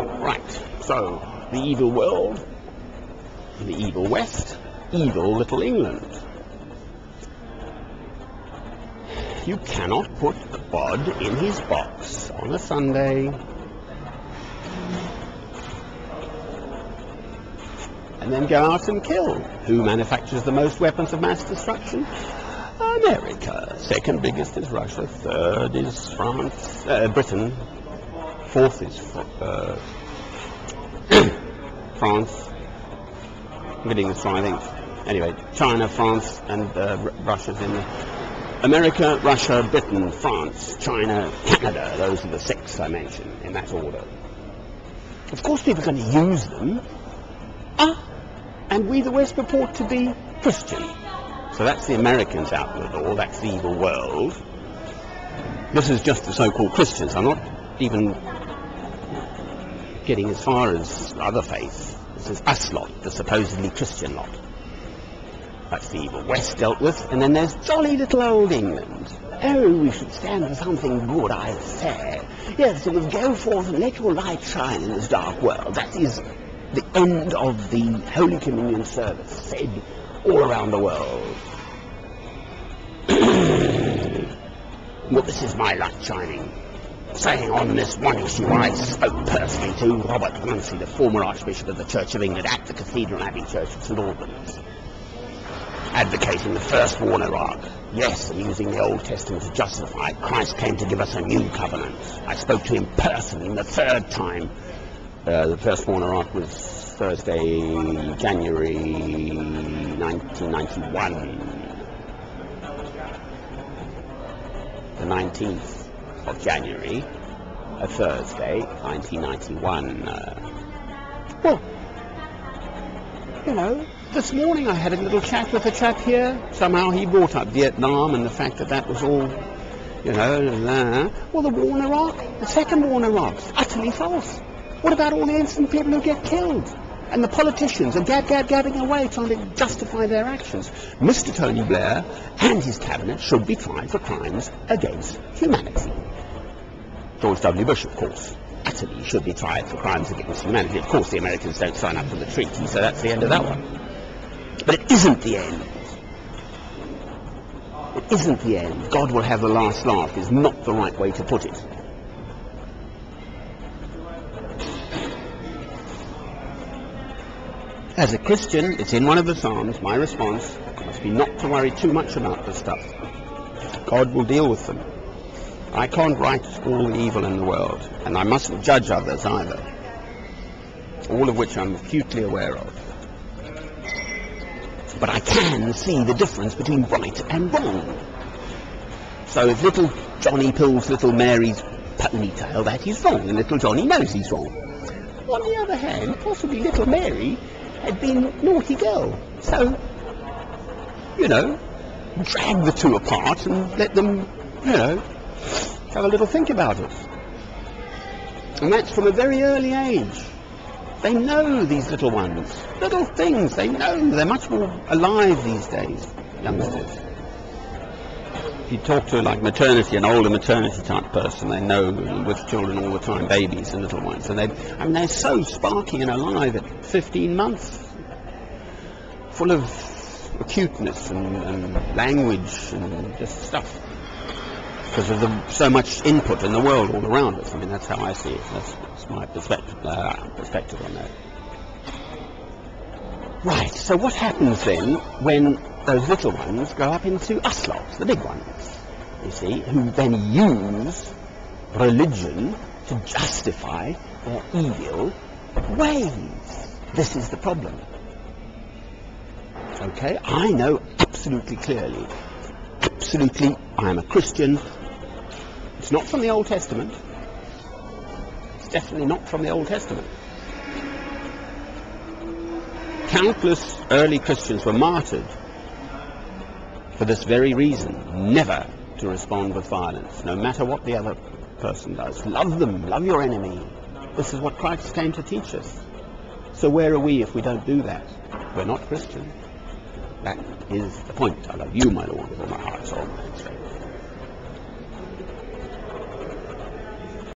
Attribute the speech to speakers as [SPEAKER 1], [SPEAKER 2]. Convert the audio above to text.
[SPEAKER 1] Right, so the evil world, the evil West, evil little England. You cannot put God in his box on a Sunday and then go out and kill. Who manufactures the most weapons of mass destruction? America. Second biggest is Russia. Third is France, Britain. Fourth is France. I'm getting this wrong, I think. Anyway, China, France, and Russia's in there. America, Russia, Britain, France, China, Canada. Those are the six I mentioned in that order. Of course, people are going to use them. And we, the West, purport to be Christian. So that's the Americans out the door. That's the evil world. This is just the so-called Christians. I'm not even getting as far as other faiths. This is us lot, the supposedly Christian lot. That's the evil West dealt with. And then there's jolly little old England. Oh, we should stand for something good, I say. Yes, it was go forth and let your light shine in this dark world. That is the end of the Holy Communion service, said all around the world. Well, this is my light shining. Saying on this one issue, I spoke personally to Robert Munsey, the former Archbishop of the Church of England, at the Cathedral Abbey Church of St Albans, advocating the first war in Iraq. Yes, and using the Old Testament to justify Christ came to give us a new covenant. I spoke to him personally the third time. The first war in Iraq was Thursday, January 1991. The 19th of January, a Thursday, 1991. Well, you know, this morning I had a little chat with a chap here. Somehow he brought up Vietnam and the fact that that was all, you know, well, the war in Iraq, the second war in Iraq, is utterly false. What about all the innocent people who get killed? And the politicians are gabbing away trying to justify their actions. Mr. Tony Blair and his cabinet should be tried for crimes against humanity. George W. Bush, of course, utterly should be tried for crimes against humanity. Of course, the Americans don't sign up to the treaty, so that's the end of that one. But it isn't the end. It isn't the end. God will have the last laugh is not the right way to put it. As a Christian, it's in one of the Psalms, my response must be not to worry too much about this stuff. God will deal with them. I can't right all the evil in the world, and I mustn't judge others either, all of which I'm acutely aware of. But I can see the difference between right and wrong. So if little Johnny pulls little Mary's ponytail, that is wrong, and little Johnny knows he's wrong. On the other hand, possibly little Mary had been a naughty girl. So, you know, drag the two apart and let them, you know, have a little think about it. And that's from a very early age. They know, these little ones, little things, they know. They're much more alive these days, youngsters. If you talk to like maternity, an older maternity type person, they know with children all the time, babies and little ones, and they're so sparky and alive at 15 months, full of acuteness and language and just stuff, because of so much input in the world all around us. I mean, that's how I see it. That's my perspective on that. Right. So what happens then when those little ones grow up into us lots, the big ones, you see, who then use religion to justify their evil ways? This is the problem. Okay, I know absolutely clearly, absolutely, I am a Christian. It's not from the Old Testament. It's definitely not from the Old Testament. Countless early Christians were martyred for this very reason, never to respond with violence, no matter what the other person does. Love them, love your enemy. This is what Christ came to teach us. So where are we if we don't do that? We're not Christian. That is the point. I love you, my Lord, with all my heart, soul, mind, strength.